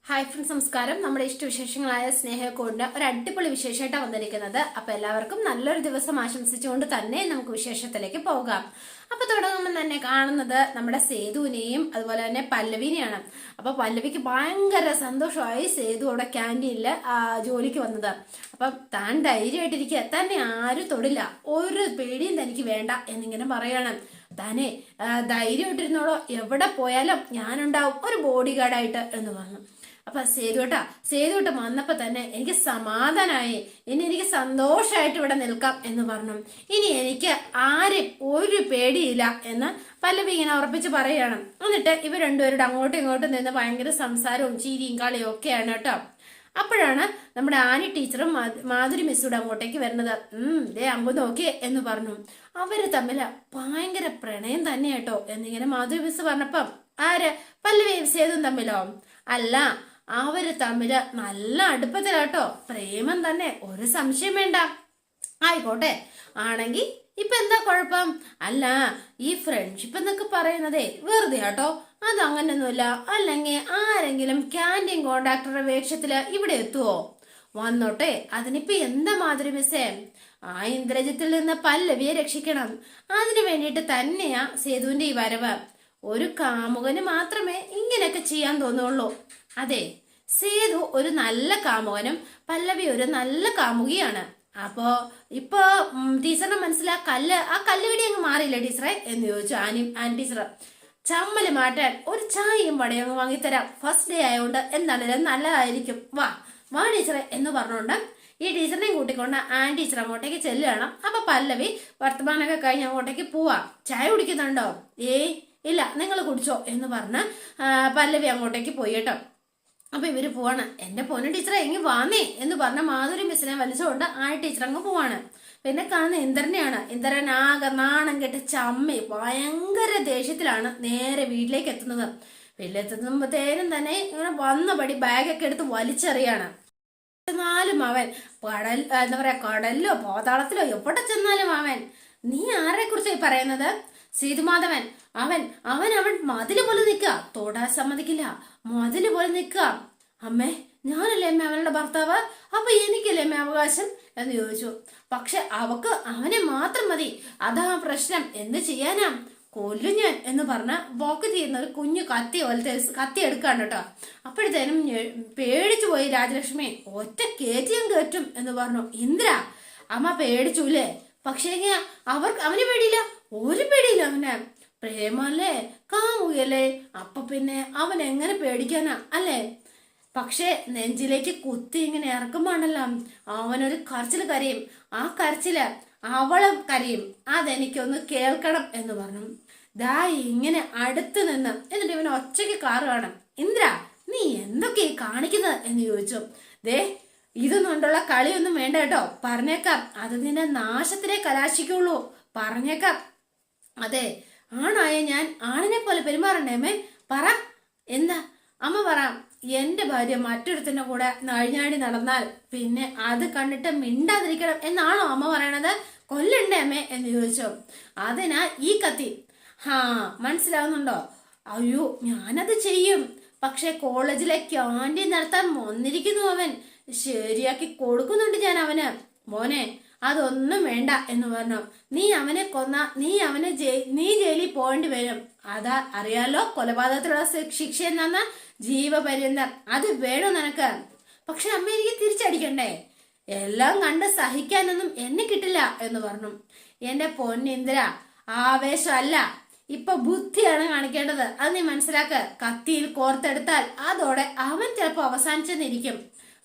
Hi friends, നമസ്കാരം. നമ്മുടെ ഇഷ്ടവിശേഷങ്ങളായ സ്നേഹക്കൂടിന്റെ ഒരു അടിപൊളി വിശേഷമായിട്ടാണ് വന്നിരിക്കുന്നത്. അപ്പൊ എല്ലാവർക്കും നല്ലൊരു ദിവസം ആശംസിച്ചുകൊണ്ട് തന്നെ നമുക്ക് വിശേഷത്തിലേക്ക് പോകാം. അപ്പൊ തുടങ്ങുമ്പോൾ തന്നെ കാണുന്നത് നമ്മുടെ സേതുവിനെയും അതുപോലെ തന്നെ പല്ലവിനെയാണ്. അപ്പൊ പല്ലവിക്ക് ഭയങ്കര സന്തോഷമായി സേതു അവിടെ ക്യാൻറ്റീനില് ജോലിക്ക് വന്നത്. അപ്പൊ താൻ ധൈര്യമായിട്ടിരിക്കുക, തന്നെ ആരും തൊടില്ല, ഒരു പേടിയും തനിക്ക് വേണ്ട എന്നിങ്ങനെ പറയണം. താനെ ധൈര്യമായിട്ടിരുന്നോളോ, എവിടെ പോയാലും ഞാനുണ്ടാവും ഒരു ബോഡി ഗാർഡായിട്ട് എന്ന് പറഞ്ഞു. അപ്പൊ സേതുട്ട വന്നപ്പോ തന്നെ എനിക്ക് സമാധാനമായി, ഇനി എനിക്ക് സന്തോഷമായിട്ട് ഇവിടെ നിൽക്കാം എന്ന് പറഞ്ഞു. ഇനി എനിക്ക് ആരും ഒരു പേടിയില്ല എന്ന് പല്ലവി ഇങ്ങനെ ഉറപ്പിച്ച് പറയുകയാണ്. എന്നിട്ട് ഇവർ രണ്ടുപേരുടെ അങ്ങോട്ടും ഇങ്ങോട്ടും നിന്ന് ഭയങ്കര സംസാരവും ചിരിയും കളിയും ഒക്കെയാണ് കേട്ടോ. അപ്പോഴാണ് നമ്മുടെ ആനി ടീച്ചറും മാധുരി മിസ്സൂടെ അങ്ങോട്ടേക്ക് വരുന്നത്. ദേ അമ്പു നോക്കിയേ എന്ന് പറഞ്ഞു. അവര് തമ്മില് ഭയങ്കര പ്രണയം തന്നെ കേട്ടോ എന്നിങ്ങനെ മാധുരി മിസ് പറഞ്ഞപ്പം ആര് പല്ലവിയും സേതും തമ്മിലോ? അല്ല, അവര് തമ്മില് നല്ല അടുപ്പത്തിലാട്ടോ, പ്രേമം തന്നെ, ഒരു സംശയം വേണ്ട. ആയിക്കോട്ടെ, ആണെങ്കി ഇപ്പൊ എന്താ കുഴപ്പം? അല്ല, ഈ ഫ്രണ്ട്ഷിപ്പ് എന്നൊക്കെ പറയുന്നതേ വെറുതെ ആട്ടോ, അത് അങ്ങനെയൊന്നുമില്ല. അല്ലെങ്കിൽ ആരെങ്കിലും ക്യാൻറ്റീൻ കോൺട്രാക്ടറുടെ വേഷത്തില് ഇവിടെ എത്തുവോ? വന്നോട്ടെ, അതിനിപ്പോ എന്താ മാധുരി മിസ്സേ? ആ ഇന്ദ്രജിത്തിൽ നിന്ന് പല്ലവിയെ രക്ഷിക്കണം, അതിനു വേണ്ടിയിട്ട് തന്നെയാ സേതുവിന്റെ ഈ വരവ്. ഒരു കാമുകന് മാത്രമേ ഇങ്ങനെയൊക്കെ ചെയ്യാൻ തോന്നുള്ളൂ. അതെ, സേതു ഒരു നല്ല കാമുകനും പല്ലവി ഒരു നല്ല കാമുകിയാണ്. അപ്പോ ഇപ്പൊ ടീച്ചറിന് മനസ്സിലാ ആ കല്ലുകടി അങ്ങ് മാറിയില്ല ടീച്ചറെ എന്ന് ചോദിച്ചു ആനി ടീച്ചർ. ചമ്മല് മാറ്റാൻ ഒരു ചായയും വടയും അങ്ങ് വാങ്ങിത്തരാം, ഫസ്റ്റ് ഡേ ആയതുകൊണ്ട് എന്താണേലും നല്ലതായിരിക്കും, വാ വാ ടീച്ചറെ എന്ന് പറഞ്ഞുകൊണ്ട് ഈ ടീച്ചറിനെയും കൂട്ടിക്കൊണ്ട് ടീച്ചർ അങ്ങോട്ടേക്ക് ചെല്ലുകയാണ്. അപ്പൊ പല്ലവി വർത്തമാനമൊക്കെ കഴിഞ്ഞ് അങ്ങോട്ടേക്ക് പോവാ. ചായ കുടിക്കുന്നുണ്ടോ? ഇല്ല, നിങ്ങൾ കുടിച്ചോ എന്ന് പറഞ്ഞ് പല്ലവി അങ്ങോട്ടേക്ക് പോയി കേട്ടോ. അപ്പൊ ഇവര് പോവാണ്. എന്റെ പൊന്നു ടീച്ചറെ എങ്ങി വാന്നേ എന്ന് പറഞ്ഞ മാധുരി മിസ്സിനെ വലിച്ചുകൊണ്ട് ടീച്ചർ അങ്ങ് പോവാണ്. പിന്നെ കാണുന്ന ഇന്ദ്രനെയാണ്. ഇന്ദ്രൻ ആകെ നാണം കെട്ട് ചമ്മി ഭയങ്കര ദേഷ്യത്തിലാണ് നേരെ വീട്ടിലേക്ക് എത്തുന്നത്. വീട്ടിലെത്തുമ്പോഴത്തേനും തന്നെ ഇങ്ങനെ വന്നപടി ബാഗൊക്കെ എടുത്ത് വലിച്ചെറിയാണ്. ചെന്നാലും അവൻ എന്താ പറയാ, കടലിലോ പാതാളത്തിലോ എവിടെ ചെന്നാലും അവൻ. നീ ആരെ കുറിച്ചായി പറയുന്നത്? സേതുമാധവൻ. അവൻ അവൻ അവൻ മതില് പോലെ നിൽക്കുക, തൊടാൻ സമ്മതിക്കില്ല, മതില് പോലെ നിൽക്കുക. അമ്മേ, ഞാനല്ലേ അമ്മ അവളുടെ ഭർത്താവ്, അപ്പൊ എനിക്കല്ലേ അമ്മ അവകാശം എന്ന് ചോദിച്ചു. പക്ഷെ അവക്ക് അവനെ മാത്രം മതി, അതാ പ്രശ്നം. എന്ത് ചെയ്യാനാ, കൊല്ലും ഞാൻ എന്ന് പറഞ്ഞ ബോക്ക് തീരുന്ന ഒരു കുഞ്ഞു കത്തി എടുക്കാണ് കേട്ടോ. അപ്പോഴത്തേനും പേടിച്ചു പോയി രാജലക്ഷ്മി. ഒറ്റ കേറ്റിയും കേറ്റും എന്ന് പറഞ്ഞു. ഇന്ദ്ര, അമ്മ പേടിച്ചൂല്ലേ? പക്ഷേ അവന് പേടിയില്ല, ഒരു പേടിയില്ല അവന്. പ്രേമല്ലേ, കാമുകയല്ലേ, അപ്പൊ പിന്നെ അവൻ എങ്ങനെ പേടിക്കാനാ അല്ലേ? പക്ഷെ നെഞ്ചിലേക്ക് കുത്തി ഇങ്ങനെ ഇറക്കുമ്പോണ്ടല്ലോ അവനൊരു കരച്ചില് കരയും. ആ കരച്ചില് അവളും കരയും. അതെനിക്കൊന്ന് കേൾക്കണം എന്ന് പറഞ്ഞു. ദാ ഇങ്ങനെ അടുത്ത് നിന്ന് എന്നിട്ട് ഇവൻ ഒച്ചയ്ക്ക് കാറ് കാണും. ഇന്ദ്ര, നീ എന്തൊക്കെ കാണിക്കുന്നത് എന്ന് ചോദിച്ചു. ദേ, ഇതൊന്നും കൊണ്ടുള്ള കളിയൊന്നും വേണ്ട കേട്ടോ, പറഞ്ഞേക്കാം, അത് നിന്റെ നാശത്തിനെ കലാശിക്കുള്ളൂ, പറഞ്ഞേക്കാം. അതെ, ആണായ ഞാൻ ആണിനെ പോലെ പെരുമാറണ്ടേ അമ്മേ? പറ, എന്താ അമ്മ പറ. എന്റെ ഭാര്യ മറ്റൊരുത്തിന്റെ കൂടെ നഴിഞ്ഞാടി നടന്നാൽ പിന്നെ അത് കണ്ടിട്ട് മിണ്ടാതിരിക്കണം എന്നാണോ അമ്മ പറയണത്? കൊല്ലണ്ടേ അമ്മേ എന്ന് ചോദിച്ചു. അതിനാ ഈ കത്തി. മനസ്സിലാവുന്നുണ്ടോ? അയ്യോ, ഞാനത് ചെയ്യും. പക്ഷെ കോളേജിലെ ക്യാൻറ്റീൻ നടത്താൻ വന്നിരിക്കുന്നു അവൻ, ശരിയാക്കി കൊടുക്കുന്നുണ്ട് ഞാൻ അവന്. മോനെ, അതൊന്നും വേണ്ട എന്ന് പറഞ്ഞു. നീ അവനെ കൊന്ന നീ ജയിലിൽ പോകേണ്ടി വരും. അതാ അറിയാലോ, കൊലപാതകത്തിലുള്ള ശിക്ഷ എന്നാ ജീവപര്യന്തം. അത് വേണം നിനക്ക്. പക്ഷെ അമ്മ എനിക്ക് തിരിച്ചടിക്കണ്ടേ? എല്ലാം കണ്ട് സഹിക്കാനൊന്നും എന്നെ കിട്ടില്ല എന്ന് പറഞ്ഞു. എന്റെ പൊന്നിന്ദ്ര, ആവേശമല്ല, ഇപ്പൊ ബുദ്ധിയാണ് കാണിക്കേണ്ടത്, അത് നീ മനസ്സിലാക്ക്. കത്തിയിൽ കോർത്തെടുത്താൽ അതോടെ അവൻ ചിലപ്പോ അവസാനിച്ചെന്നിരിക്കും.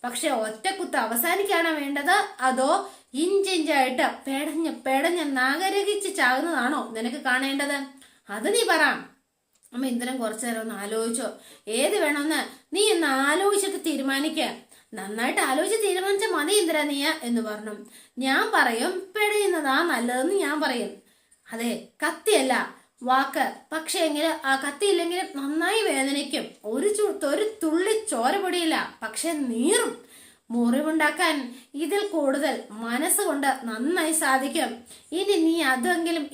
പക്ഷെ ഒറ്റക്കുത്ത് അവസാനിക്കാണോ വേണ്ടത്, അതോ ഇഞ്ചിഞ്ചായിട്ട് പെടഞ്ഞ് നാഗരകിച്ച് ചാകുന്നതാണോ നിനക്ക് കാണേണ്ടത്? അത് നീ പറ. അമ്മ ഇന്ദ്രൻ കുറച്ചു നേരം ഒന്ന് ആലോചിച്ചോ. ഏത് വേണമെന്ന് നീ ഒന്ന് ആലോചിച്ചിട്ട് തീരുമാനിക്ക. നന്നായിട്ട് ആലോചിച്ച് തീരുമാനിച്ച മതി ഇന്ദ്ര നീ എന്ന് പറഞ്ഞു. ഞാൻ പറയും പെടയുന്നതാ നല്ലതെന്ന് ഞാൻ പറയും. അതെ, കത്തിയല്ല വാക്ക്. പക്ഷെ എങ്കിലും ആ കത്തിയില്ലെങ്കിൽ നന്നായി വേദനിക്കും. ഒരു തുള്ളി ചോര പൊടിയില്ല, പക്ഷെ നീറും. മുറിവുണ്ടാക്കാൻ ഇതിൽ കൂടുതൽ മനസ്സുകൊണ്ട് നന്നായി സാധിക്കും.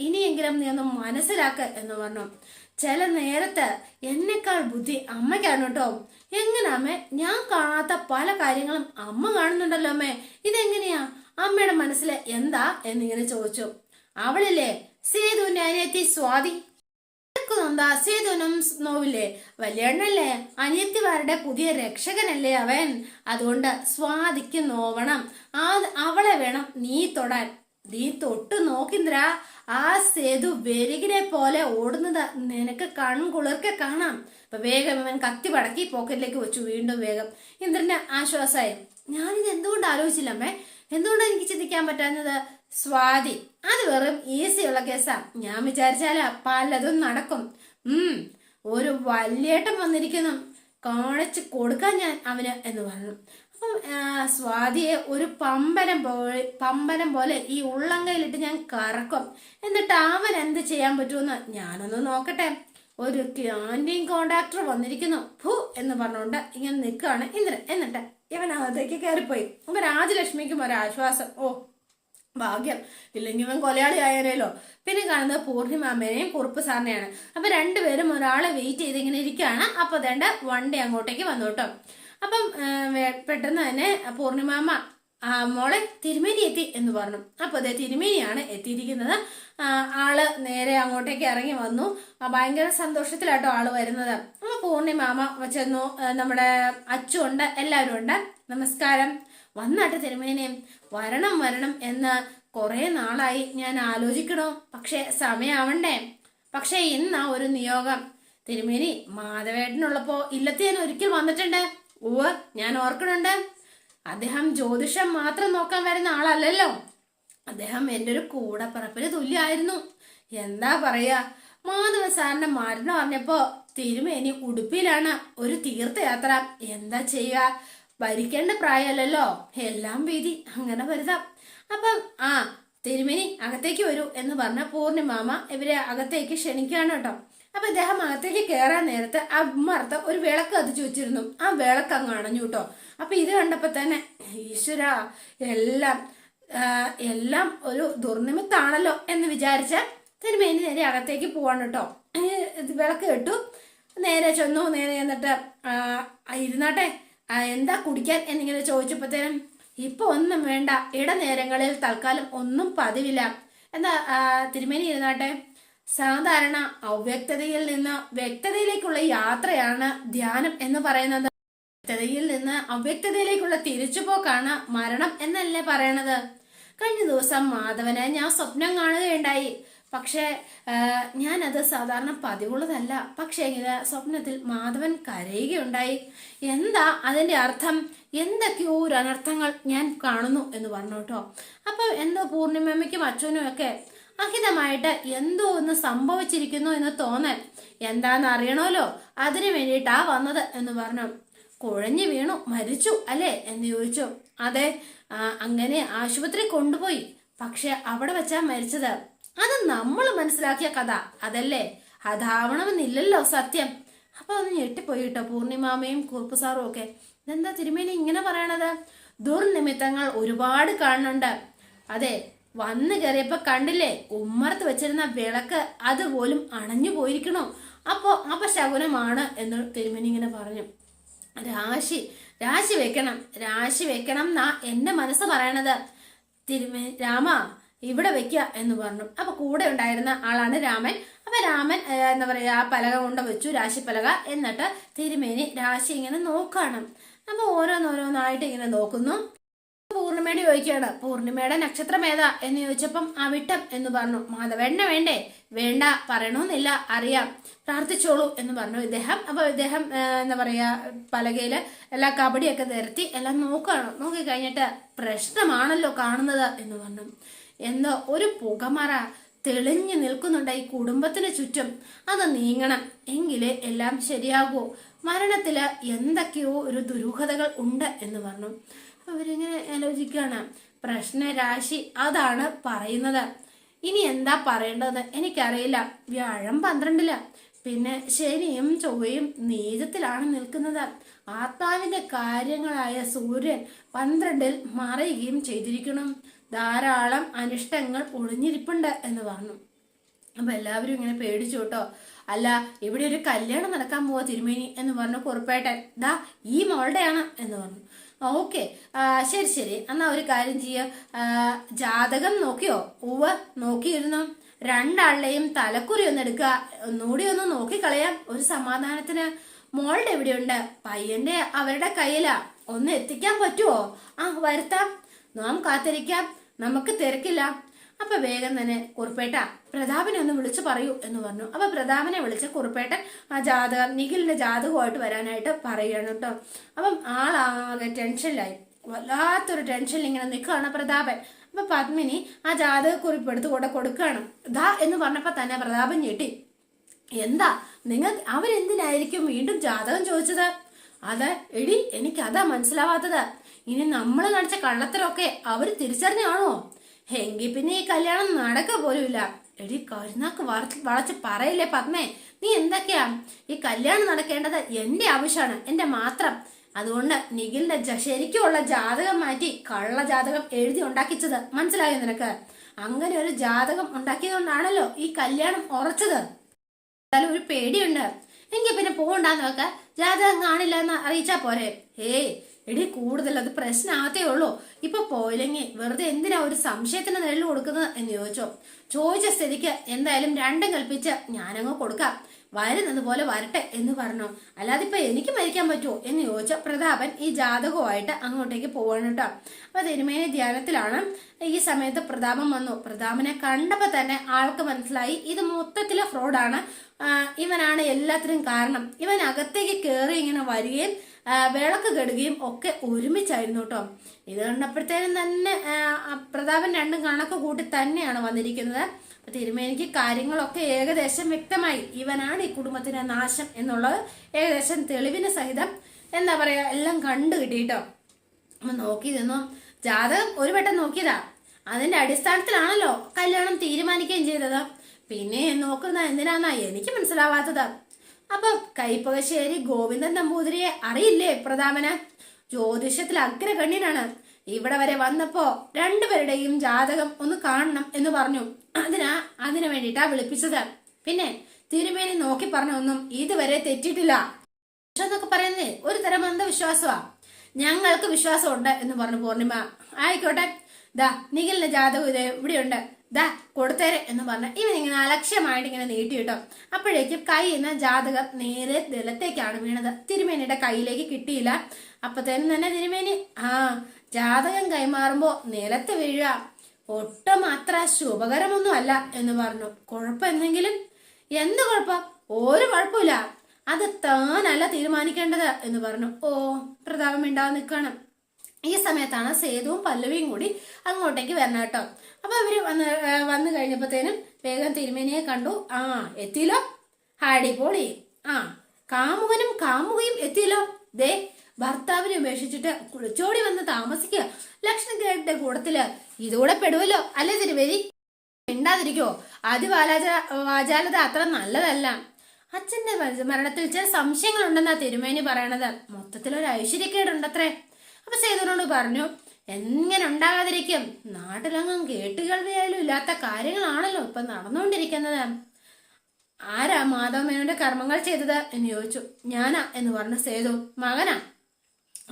ഇനിയെങ്കിലും നീ ഒന്ന് മനസ്സിലാക്ക് എന്ന് പറഞ്ഞു. ചില നേരത്ത് എന്നെക്കാൾ ബുദ്ധി അമ്മയ്ക്കാണ് കേട്ടോ. എങ്ങനെ അമ്മേ? ഞാൻ കാണാത്ത പല കാര്യങ്ങളും അമ്മ കാണുന്നുണ്ടല്ലോ അമ്മേ, ഇതെങ്ങനെയാ? അമ്മയുടെ മനസ്സിൽ എന്താ എന്നിങ്ങനെ ചോദിച്ചു. അവളില്ലേ സേതുവിന്റെ അനിയത്തി സ്വാതി. സേതുവിനും നോവില്ലേ? വല്യണ്ണല്ലേ, അനിയത്തിമാരുടെ പുതിയ രക്ഷകനല്ലേ അവൻ. അതുകൊണ്ട് സ്വാതിക്ക് നോവണം. അവളെ വേണം നീ തൊടാൻ. നീ തൊട്ട് നോക്കിന്ദ്ര, ആ സേതു വെരുകിനെ പോലെ ഓടുന്നത് നിനക്ക് കൺകുളിർക്കെ കാണാം. അപ്പൊ വേഗം ഇവൻ കത്തി പടക്കി പോക്കറ്റിലേക്ക് വെച്ചു. വീണ്ടും വേഗം. ഇന്ദ്രന് ആശ്വാസമായി. ഞാനിത് എന്തുകൊണ്ട് ആലോചിച്ചില്ലമ്മേ? എന്തുകൊണ്ടാണ് എനിക്ക് ചിന്തിക്കാൻ പറ്റാഞ്ഞത്? സ്വാതി അത് വെറും ഈസിയുള്ള കേസാ. ഞാൻ വിചാരിച്ചാലാ പലതും നടക്കും. ഒരു വല്യേട്ടൻ വന്നിരിക്കുന്നു, കാണിച്ചു കൊടുക്കാൻ ഞാൻ അവന് എന്ന് പറഞ്ഞു. അപ്പം സ്വാതിയെ ഒരു പമ്പരം പോലെ ഈ ഉള്ളങ്കയിലിട്ട് ഞാൻ കറക്കും. എന്നിട്ട് അവൻ എന്ത് ചെയ്യാൻ പറ്റുമെന്ന് ഞാനൊന്ന് നോക്കട്ടെ. ഒരു ക്യാൻറ്റീൻ കോൺട്രാക്ടർ വന്നിരിക്കുന്നു ഭൂ എന്ന് പറഞ്ഞുകൊണ്ട് ഇങ്ങനെ നിൽക്കുകയാണ് ഇന്ദ്രൻ. എന്നിട്ട് ഇവൻ അകത്തേക്ക് കയറിപ്പോയി. അപ്പൊ രാജലക്ഷ്മിക്കും ഒരാശ്വാസം. ഓ ഭാഗ്യം, ഇല്ലെങ്കിൽ ഇവൻ കൊലയാളി ആയാലോ. പിന്നെ കാണുന്നത് പൂർണിമാമേനെയും കുറുപ്പ് സാറിനെയാണ്. അപ്പൊ രണ്ടുപേരും ഒരാളെ വെയിറ്റ് ചെയ്ത് ഇങ്ങനെ ഇരിക്കുകയാണ്. അപ്പൊ അതേണ്ട വണ്ടി അങ്ങോട്ടേക്ക് വന്നു കേട്ടോ. അപ്പം പെട്ടെന്ന് തന്നെ പൂർണിമാമ മോളെ തിരുമേനി എത്തി എന്ന് പറഞ്ഞു. അപ്പൊ അതെ തിരുമേനിയാണ് എത്തിയിരിക്കുന്നത്. ആള് നേരെ അങ്ങോട്ടേക്ക് ഇറങ്ങി വന്നു. ഭയങ്കര സന്തോഷത്തിലാട്ടോ ആള് വരുന്നത്. അപ്പൊ പൂർണിമാമ ചെന്നു. നമ്മുടെ അച്ചുണ്ട്, എല്ലാവരും ഉണ്ട്. നമസ്കാരം. വന്നാട്ടെ തിരുമേനി, വരണം വരണം എന്ന് കുറെ നാളായി ഞാൻ ആലോചിക്കണോ, പക്ഷെ സമയാവണ്ടേ. പക്ഷെ ഇന്നാ ഒരു നിയോഗം. തിരുമേനി മാധവേട്ടനുള്ളപ്പോ ഇല്ലത്തെ ഞാൻ ഒരിക്കൽ വന്നിട്ടുണ്ട്. ഞാൻ ഓർക്കണുണ്ട്. അദ്ദേഹം ജ്യോതിഷം മാത്രം നോക്കാൻ വരുന്ന ആളല്ലല്ലോ. അദ്ദേഹം എൻ്റെ ഒരു കൂടപ്പിറപ്പിന് തുല്യമായിരുന്നു. എന്താ പറയാ, മാധവ സാറിന്റെ മരണം അറിഞ്ഞപ്പോ തിരുമേനി ഉടുപ്പിലാണ് ഒരു തീർത്ഥയാത്ര. എന്താ ചെയ്യുക, ഭരിക്കേണ്ട പ്രായമല്ലല്ലോ, എല്ലാം വീതി, അങ്ങനെ വരുതാം. അപ്പം തിരുമേനി അകത്തേക്ക് വരൂ എന്ന് പറഞ്ഞ പൂർണിമാമ ഇവരെ അകത്തേക്ക് ക്ഷണിക്കുകയാണ് കേട്ടോ. അപ്പൊ ഇദ്ദേഹം അകത്തേക്ക് കയറാൻ നേരത്ത് അമ്മർത്ത് ഒരു വിളക്ക് കത്തിച്ചു വെച്ചിരുന്നു. ആ വിളക്ക് അങ്ങ് അണഞ്ഞു കേട്ടോ. അപ്പൊ ഇത് കണ്ടപ്പോ തന്നെ ഈശ്വര, എല്ലാം ഒരു ദുർനിമിത്താണല്ലോ എന്ന് വിചാരിച്ച തിരുമേനി നേരെ അകത്തേക്ക് പോവാണ് കേട്ടോ. വിളക്ക് കെട്ടു, നേരെ ചെന്നു. നേരെ എന്നിട്ട് ഇരുന്നാട്ടെ, എന്താ കുടിക്കാൻ എന്നിങ്ങനെ ചോദിച്ചപ്പോഴത്തേനും ഇപ്പൊ ഒന്നും വേണ്ട, ഇടനേരങ്ങളിൽ തൽക്കാലം ഒന്നും പതിവില്ല. എന്താ തിരുമേനി ഇരുന്നാട്ടെ. സാധാരണ അവ്യക്തതയിൽ നിന്ന് വ്യക്തതയിലേക്കുള്ള യാത്രയാണ് ധ്യാനം എന്ന് പറയുന്നത്. വ്യക്തതയിൽ നിന്ന് അവ്യക്തതയിലേക്കുള്ള തിരിച്ചുപോക്കാണ് മരണം എന്നല്ലേ പറയണത്. കഴിഞ്ഞ ദിവസം മാധവനെ ഞാൻ സ്വപ്നം കാണുകയുണ്ടായി. പക്ഷെ ഞാനത് സാധാരണ പതിവുള്ളതല്ല. പക്ഷെ ഇങ്ങനെ സ്വപ്നത്തിൽ മാധവൻ കരയുകയുണ്ടായി. എന്താ അതിന്റെ അർത്ഥം? എന്തൊക്കെയോ ഒരു അനർത്ഥങ്ങൾ ഞാൻ കാണുന്നു എന്ന് പറഞ്ഞു കേട്ടോ. അപ്പൊ എന്തോ പൂർണിമയ്ക്കും അച്ഛനും ഒക്കെ അഹിതമായിട്ട് എന്തോ ഒന്ന് സംഭവിച്ചിരിക്കുന്നു എന്ന് തോന്നൽ. എന്താന്ന് അറിയണമല്ലോ, അതിനു വേണ്ടിയിട്ടാ വന്നത് എന്ന് പറഞ്ഞു. കുഴഞ്ഞു വീണു മരിച്ചു അല്ലേ എന്ന് ചോദിച്ചു. അതെ, അങ്ങനെ ആശുപത്രി കൊണ്ടുപോയി. പക്ഷെ അവിടെ വെച്ചാ മരിച്ചത്. അത് നമ്മൾ മനസ്സിലാക്കിയ കഥ അതല്ലേ, അതാവണമെന്നില്ലല്ലോ സത്യം. അപ്പൊ ഒന്ന് ഞെട്ടിപ്പോയി കേട്ടോ പൂർണിമാമയും കുറുപ്പ് സാറും ഒക്കെ. ഇതെന്താ തിരുമേനി ഇങ്ങനെ പറയണത്? ദുർനിമിത്തങ്ങൾ ഒരുപാട് കാണുന്നുണ്ട്. അതെ, വന്നു കയറിയപ്പോ കണ്ടില്ലേ ഉമ്മറത്ത് വെച്ചിരുന്ന വിളക്ക് അതുപോലും അണഞ്ഞു പോയിരിക്കണോ. അപ്പോ അപശകുനമാണ് എന്ന് തിരുമേനി ഇങ്ങനെ പറഞ്ഞു. രാശി വെക്കണം എന്നാ എന്റെ മനസ്സ് പറയണത്. രാമ ഇവിടെ വെക്കുക എന്ന് പറഞ്ഞു. അപ്പൊ കൂടെ ഉണ്ടായിരുന്ന ആളാണ് രാമൻ. അപ്പൊ രാമൻ എന്താ പറയാ, പലക കൊണ്ട് വെച്ചു, രാശി പലക. എന്നിട്ട് തിരുമേനി രാശി ഇങ്ങനെ നോക്കാണ്. അപ്പൊ ഓരോന്നോരോന്നായിട്ട് ഇങ്ങനെ നോക്കുന്നു. പൂർണിമയുടെ ചോദിക്കുകയാണ്, പൂർണിമയുടെ നക്ഷത്രം ഏതാ എന്ന് ചോദിച്ചപ്പം അവിട്ടം എന്ന് പറഞ്ഞു. മാധവേണ്ണ വേണ്ടേ? വേണ്ട, പറയണമെന്നില്ല, അറിയാം, പ്രാർത്ഥിച്ചോളൂ എന്ന് പറഞ്ഞു ഇദ്ദേഹം. അപ്പൊ ഇദ്ദേഹം എന്താ പറയാ, പലകയില് എല്ലാ കബഡിയൊക്കെ നിരത്തി എല്ലാം നോക്കുകയാണ്. നോക്കി കഴിഞ്ഞിട്ട് പ്രശ്നമാണല്ലോ കാണുന്നത് എന്ന് പറഞ്ഞു. എന്തോ ഒരു പുകമറ തെളിഞ്ഞു നിൽക്കുന്നുണ്ട് ഈ കുടുംബത്തിന് ചുറ്റും. അത് നീങ്ങണം, എങ്കിലേ എല്ലാം ശരിയാകൂ. മരണത്തില് എന്തൊക്കെയോ ഒരു ദുരൂഹതകൾ ഉണ്ട് എന്ന് പറഞ്ഞു. അവരിങ്ങനെ ആലോചിക്കുകയാണ്. പ്രശ്നരാശി അതാണ് പറയുന്നത്. ഇനി എന്താ പറയേണ്ടത് എനിക്കറിയില്ല. വ്യാഴം 12-ല്, പിന്നെ ശനിയും ചൊവ്വയും നീചത്തിലാണ് നിൽക്കുന്നത്. ആത്മാവിന്റെ കാര്യങ്ങളായ സൂര്യൻ 12-ൽ മറയുകയും ചെയ്തിരിക്കണം. ധാരാളം അനിഷ്ടങ്ങൾ ഒളിഞ്ഞിരിപ്പുണ്ട് എന്ന് പറഞ്ഞു. അപ്പൊ എല്ലാവരും ഇങ്ങനെ പേടിച്ചു കേട്ടോ. അല്ല, ഇവിടെ ഒരു കല്യാണം നടക്കാൻ പോവാ തിരുമേനി എന്ന് പറഞ്ഞു കുറുപ്പേട്ടൻ. ദാ ഈ മോളുടെയാണ് എന്ന് പറഞ്ഞു. ഓക്കെ, ശരി ശരി, എന്നാ ഒരു കാര്യം ജാതകം നോക്കിയോ? ഉവ്വ് നോക്കിയിരുന്നു. രണ്ടാളുടെയും തലക്കുറി ഒന്ന് എടുക്കുക, ഒന്നുകൂടി ഒന്ന് നോക്കിക്കളയാം ഒരു സമാധാനത്തിന്. മോളുടെ എവിടെയുണ്ട്? പയ്യന്റെ അവരുടെ കയ്യിലാ, ഒന്ന് എത്തിക്കാൻ പറ്റുമോ? വരുത്താം, നാം കാത്തിരിക്കാം, നമുക്ക് തിരക്കില്ല. അപ്പൊ വേഗം തന്നെ കുറുപ്പേട്ട പ്രതാപനെ ഒന്ന് വിളിച്ചു പറയൂ എന്ന് പറഞ്ഞു. അപ്പൊ പ്രതാപനെ വിളിച്ച് കുറുപ്പേട്ടൻ ആ ജാതകം, നിഖിലിന്റെ ജാതകമായിട്ട് വരാനായിട്ട് പറയുകയാണ് കേട്ടോ. അപ്പം ആളാകെ ടെൻഷനിലായി, വല്ലാത്തൊരു ടെൻഷനിൽ ഇങ്ങനെ നിൽക്കുകയാണ് പ്രതാപൻ. അപ്പൊ പത്മിനി ആ ജാതകക്കുറിപ്പ് എടുത്ത് കൂടെ കൊടുക്കുകയാണ്. ദാ എന്ന് പറഞ്ഞപ്പോ തന്നെ പ്രതാപൻ ഞെട്ടി. എന്താ അവരെന്തിനായിരിക്കും വീണ്ടും ജാതകം ചോദിച്ചത്? അത് എടി, എനിക്ക് അതാ മനസ്സിലാവാത്തത്. ഇനി നമ്മൾ കാണിച്ച കള്ളത്തരമൊക്കെ അവര് തിരിച്ചറിഞ്ഞാണോ? എങ്കിൽ പിന്നെ ഈ കല്യാണം നടക്കുക പോലുമില്ല. എടി, കരുനാക്ക് വളച്ച് പറയില്ലേ പത്മേ, നീ എന്തൊക്കെയാ? ഈ കല്യാണം നടക്കേണ്ടത് എന്റെ ആവശ്യമാണ്, എന്റെ മാത്രം. അതുകൊണ്ട് നിഖിലിന്റെ ശരിക്കുള്ള ജാതകം മാറ്റി കള്ള ജാതകം എഴുതി ഉണ്ടാക്കിച്ചത് മനസ്സിലായോ നിനക്ക്? അങ്ങനെ ഒരു ജാതകം ഉണ്ടാക്കിയതുകൊണ്ടാണല്ലോ ഈ കല്യാണം ഉറച്ചത്. എന്തായാലും ഒരു പേടിയുണ്ട്. എങ്കിൽ പിന്നെ പോകണ്ടാന്ന് വെക്ക, ജാതകം കാണില്ല എന്ന് അറിയിച്ചാ പോരെ. എടി, കൂടുതൽ അത് പ്രശ്നമാകത്തേ ഉള്ളൂ. ഇപ്പൊ പോയില്ലെങ്കിൽ വെറുതെ എന്തിനാ ഒരു സംശയത്തിന് നിഴൽ കൊടുക്കുന്നത് എന്ന് ചോദിച്ച സ്ഥിതിക്ക് എന്തായാലും രണ്ടും കൽപ്പിച്ച് ഞാനങ്ങ് കൊടുക്കാം, വരുന്നത് പോലെ വരട്ടെ എന്ന് പറഞ്ഞു. അല്ലാതെ ഇപ്പൊ എനിക്ക് മരിക്കാൻ പറ്റുമോ എന്ന് ചോദിച്ച പ്രതാപൻ ഈ ജാതകമായിട്ട് അങ്ങോട്ടേക്ക് പോവാണ് കേട്ടോ. അപ്പൊ തിരുമേനി ധ്യാനത്തിലാണ്. ഈ സമയത്ത് പ്രതാപൻ വന്നു. പ്രതാപനെ കണ്ടപ്പോ തന്നെ ആൾക്ക് മനസ്സിലായി ഇത് മൊത്തത്തിലെ ഫ്രോഡാണ്, ഇവനാണ് എല്ലാത്തിനും കാരണം. ഇവൻ അകത്തേക്ക് കയറി ഇങ്ങനെ വരികയും വിളക്ക് കെടുകയും ഒക്കെ ഒരുമിച്ചായിരുന്നു കേട്ടോ. ഇത് കണ്ടപ്പോഴത്തേനും തന്നെ പ്രതാപൻ രണ്ടും കണക്ക് കൂട്ടി തന്നെയാണ് വന്നിരിക്കുന്നത്. തിരുമേനിക്ക് കാര്യങ്ങളൊക്കെ ഏകദേശം വ്യക്തമായി. ഇവനാണ് ഈ കുടുംബത്തിന്റെ നാശം എന്നുള്ളത് ഏകദേശം തെളിവിന് സഹിതം എന്താ പറയാ എല്ലാം കണ്ടു കിട്ടിട്ടോ. അപ്പൊ നോക്കി നിന്നു. ജാതകം ഒരു വട്ടം നോക്കിയതാ, അതിന്റെ അടിസ്ഥാനത്തിലാണല്ലോ കല്യാണം തീരുമാനിക്കുകയും ചെയ്തത്. പിന്നെ നോക്കുന്ന എന്തിനാന്നാ എനിക്ക് മനസ്സിലാവാത്തത്. അപ്പൊ കൈപ്പകശ്ശേരി ഗോവിന്ദൻ നമ്പൂതിരിയെ അറിയില്ലേ പ്രതാപന്? ജ്യോതിഷത്തിൽ അഗ്രഗണ്യനാണ്. ഇവിടെ വരെ വന്നപ്പോ രണ്ടുപേരുടെയും ജാതകം ഒന്ന് കാണണം എന്ന് പറഞ്ഞു. അതിനു വേണ്ടിയിട്ടാ വിളിപ്പിച്ചത്. പിന്നെ തിരുമേനി നോക്കി പറഞ്ഞൊന്നും ഇതുവരെ തെറ്റിയിട്ടില്ല എന്നൊക്കെ പറയുന്നേ ഒരു തരം അന്ധവിശ്വാസമാ. ഞങ്ങൾക്ക് വിശ്വാസമുണ്ട് എന്ന് പറഞ്ഞു പൂർണിമ. ആയിക്കോട്ടെ, ദാ നിഖിലിന്റെ ജാതകം ഇത് ഇവിടെയുണ്ട്, ദാ കൊടുത്തേരെ എന്ന് പറഞ്ഞ ഇവൻ ഇങ്ങനെ അലക്ഷ്യമായിട്ട് ഇങ്ങനെ നീട്ടിയിട്ടോ. അപ്പോഴേക്കും കൈന്ന് ജാതകം നേരെ നിലത്തേക്കാണ് വീണത്. തിരുമേനിയുടെ കയ്യിലേക്ക് കിട്ടിയില്ല. അപ്പത്തേനും തന്നെ തിരുമേനി ജാതകം കൈമാറുമ്പോ നിലത്ത് വീഴുക ഒട്ടും അത്ര ശുഭകരമൊന്നും അല്ല എന്ന് പറഞ്ഞു. കുഴപ്പം എന്തെങ്കിലും? എന്ത് കുഴപ്പം? ഒരു കുഴപ്പമില്ല, അത് താനല്ല തീരുമാനിക്കേണ്ടത് എന്ന് പറഞ്ഞു. പ്രതാപം മിണ്ടാതെ നിൽക്കാണ്. ഈ സമയത്താണ് സേതുവും പല്ലവിയും കൂടി അങ്ങോട്ടേക്ക് വരണം കേട്ടോ. അപ്പൊ അവര് വന്നു കഴിഞ്ഞപ്പോഴത്തേനും വേഗം തിരുമേനിയെ കണ്ടു. എത്തിയല്ലോ, അടിപൊളി. കാമുകനും കാമുകയും എത്തിയല്ലോ. ദേ ഭർത്താവിനെ ഉപേക്ഷിച്ചിട്ട് കുളിച്ചോടി വന്ന് താമസിക്കുക ലക്ഷ്മണന്റെ കൂടത്തില് ഇതുകൂടെ പെടുവല്ലോ അല്ലേ തിരുമേനി? മിണ്ടാതിരിക്കോ? വാചാലത അത്ര നല്ലതല്ല. അച്ഛന്റെ മരണത്തിൽ ചില സംശയങ്ങളുണ്ടെന്നാ തിരുമേനി പറയണത്. മൊത്തത്തിലൊരു ഐശ്വര്യക്കേടുണ്ടത്രേ. അപ്പൊ സേതുവിനോട് പറഞ്ഞു, എങ്ങനെ ഉണ്ടാകാതിരിക്കും? നാട്ടിലങ്ങും കേട്ടുകേൾവിയായാലും ഇല്ലാത്ത കാര്യങ്ങളാണല്ലോ ഇപ്പൊ നടന്നുകൊണ്ടിരിക്കുന്നത്. ആരാ മാധവമേനോന്റെ കർമ്മങ്ങൾ ചെയ്തത് എന്ന് ചോദിച്ചു. ഞാനാ എന്ന് പറഞ്ഞു സേതു. മകനാ?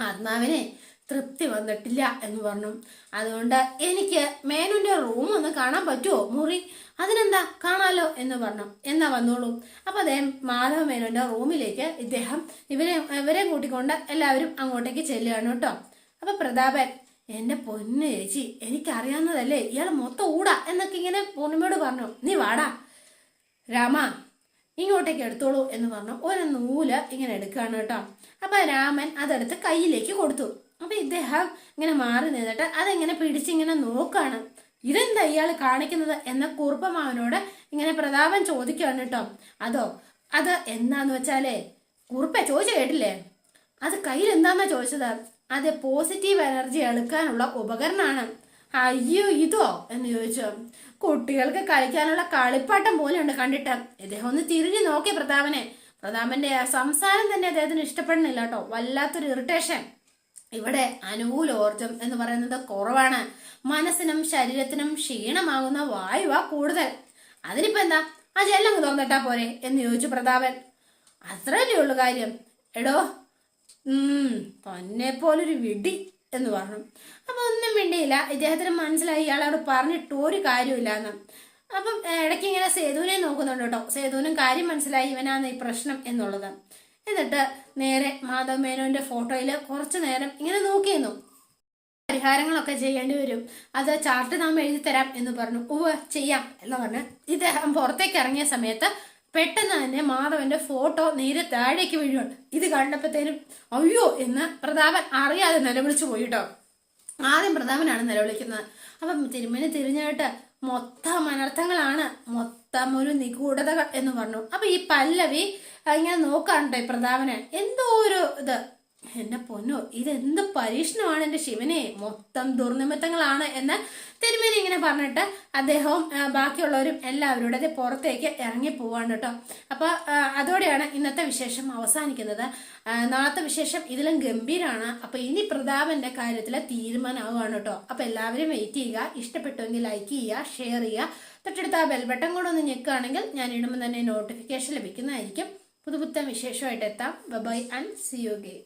ആത്മാവിനെ തൃപ്തി വന്നിട്ടില്ല എന്ന് പറഞ്ഞു. അതുകൊണ്ട് എനിക്ക് മേനോന്റെ റൂം ഒന്ന് കാണാൻ പറ്റുമോ? മുറി? അതിനെന്താ, കാണാലോ എന്ന് പറഞ്ഞു. എന്നാ വന്നോളൂ. അപ്പൊ അദ്ദേഹം മാധവ മേനോന്റെ റൂമിലേക്ക് ഇവരെ കൂട്ടിക്കൊണ്ട് എല്ലാവരും അങ്ങോട്ടേക്ക് ചെല്ലുകയാണ് കേട്ടോ. അപ്പൊ പ്രതാപൻ, എന്റെ പൊന്നു ചേച്ചി, എനിക്കറിയാവുന്നതല്ലേ, ഇയാള് മൊത്തം ഊടാ എന്നൊക്കെ ഇങ്ങനെ പൂർണിമയോട് പറഞ്ഞു. നീ വാടാ രാമ, ഇങ്ങോട്ടേക്ക് എടുത്തോളൂ എന്ന് പറഞ്ഞു. ഒരു നൂല് ഇങ്ങനെ എടുക്കുകയാണ് കേട്ടോ. അപ്പൊ രാമൻ അതെടുത്ത് കയ്യിലേക്ക് കൊടുത്തു. അപ്പൊ ഇദ്ദേഹം ഇങ്ങനെ മാറി നിന്നിട്ട് അതെങ്ങനെ പിടിച്ചിങ്ങനെ നോക്കാണ്. ഇതെന്താ ഇയാൾ കാണിക്കുന്നത് എന്ന കുറുപ്പമാവനോട് ഇങ്ങനെ പ്രതാപൻ ചോദിക്കുകയാണ് കേട്ടോ. അത് എന്താന്ന് വെച്ചാലേ, കുറുപ്പ ചോദിച്ചു കേട്ടില്ലേ? അത് കയ്യിൽ എന്താന്നാ ചോദിച്ചത്? അത് പോസിറ്റീവ് എനർജി എടുക്കാനുള്ള ഉപകരണമാണ്. അയ്യോ, ഇതോ എന്ന് ചോദിച്ചു. കുട്ടികൾക്ക് കളിക്കാനുള്ള കളിപ്പാട്ടം പോലെ ഉണ്ട് കണ്ടിട്ട്. ഇദ്ദേഹം ഒന്ന് തിരിഞ്ഞു നോക്കി പ്രതാപന്റെ സംസാരം തന്നെ അദ്ദേഹത്തിന് ഇഷ്ടപ്പെടുന്നില്ല കേട്ടോ. വല്ലാത്തൊരു ഇറിറ്റേഷൻ. ഇവിടെ അനുകൂലോർജം എന്ന് പറയുന്നത് കുറവാണ്. മനസ്സിനും ശരീരത്തിനും ക്ഷീണമാകുന്ന വായുവാ കൂടുതൽ. അതിനിപ്പോ എന്താ, ആ ജനലങ്ങ് തുറന്നിട്ടാ പോരെ എന്ന് ചോദിച്ചു പ്രതാപൻ. അത്രയല്ലേ ഉള്ളു കാര്യം. എടോ തന്നെ പോലൊരു വിഡി എന്ന് പറഞ്ഞു. അപ്പൊ ഒന്നും മിണ്ടിയില്ല. ഇദ്ദേഹത്തിന് മനസ്സിലായി ഇയാളോട് പറഞ്ഞിട്ട് ഒരു കാര്യമില്ലാന്ന്. അപ്പം ഇടയ്ക്ക് ഇങ്ങനെ സേതുവിനെ നോക്കുന്നുണ്ട് കേട്ടോ. സേതുവിനും കാര്യം മനസ്സിലായി ഇവനാണ് ഈ പ്രശ്നം എന്നുള്ളത്. എന്നിട്ട് നേരെ മാധവ് മേനോന്റെ ഫോട്ടോയിൽ കുറച്ചു നേരം ഇങ്ങനെ നോക്കിയിരുന്നു. പരിഹാരങ്ങളൊക്കെ ചെയ്യേണ്ടി വരും, അത് ചാർട്ട് നാം എഴുതി തരാം എന്ന് പറഞ്ഞു. ചെയ്യാം എന്ന് പറഞ്ഞ് ഇദ്ദേഹം പുറത്തേക്ക് ഇറങ്ങിയ സമയത്ത് പെട്ടെന്ന് തന്നെ മാധവന്റെ ഫോട്ടോ നേരെ താഴേക്ക് വീഴുകയാണ്. ഇത് കണ്ടപ്പോഴത്തേനും അയ്യോ എന്ന് പ്രതാപൻ അറിയാതെ നിലവിളിച്ചു പോയിട്ടോ. ആദ്യം പ്രതാപനാണ് നിലവിളിക്കുന്നത്. അപ്പം തിരുമേനി തിരിഞ്ഞായിട്ട് മൊത്തം അനർത്ഥങ്ങളാണ്, മൊത്തം ഒരു നിഗൂഢതകൾ എന്ന് പറഞ്ഞു. അപ്പൊ ഈ പല്ലവി ഇങ്ങനെ നോക്കാറുണ്ടോ ഈ പ്രതാപന്, എന്തോ ഒരു ഇത്. എന്റെ പൊന്നോ, ഇതെന്ത് പരീക്ഷണമാണ് എന്റെ ശിവനെ, മൊത്തം ദുർനിമിത്തങ്ങളാണ് എന്ന് തിരുമേനി ഇങ്ങനെ പറഞ്ഞിട്ട് അദ്ദേഹവും ബാക്കിയുള്ളവരും എല്ലാവരുടെ പുറത്തേക്ക് ഇറങ്ങി പോവാണ് കേട്ടോ. അപ്പൊ അതോടെയാണ് ഇന്നത്തെ വിശേഷം അവസാനിക്കുന്നത്. നാളത്തെ വിശേഷം ഇതിലും ഗംഭീരമാണ്. അപ്പൊ ഇനി പ്രതാപന്റെ കാര്യത്തില് തീരുമാനമാവുകയാണ് കേട്ടോ. അപ്പൊ എല്ലാവരും വെയിറ്റ് ചെയ്യുക. ഇഷ്ടപ്പെട്ടുവെങ്കിൽ ലൈക്ക് ചെയ്യുക, ഷെയർ ചെയ്യുക, തൊട്ടടുത്ത ആ ബെൽ ബട്ടൺ കൂടെ ഒന്ന് ഞെക്കുകയാണെങ്കിൽ ഞാൻ ഇടുമ്പോൾ തന്നെ നോട്ടിഫിക്കേഷൻ ലഭിക്കുന്നതായിരിക്കും. പുതുപുത്തൻ വിശേഷമായിട്ട് എത്താം. Bye and see you again.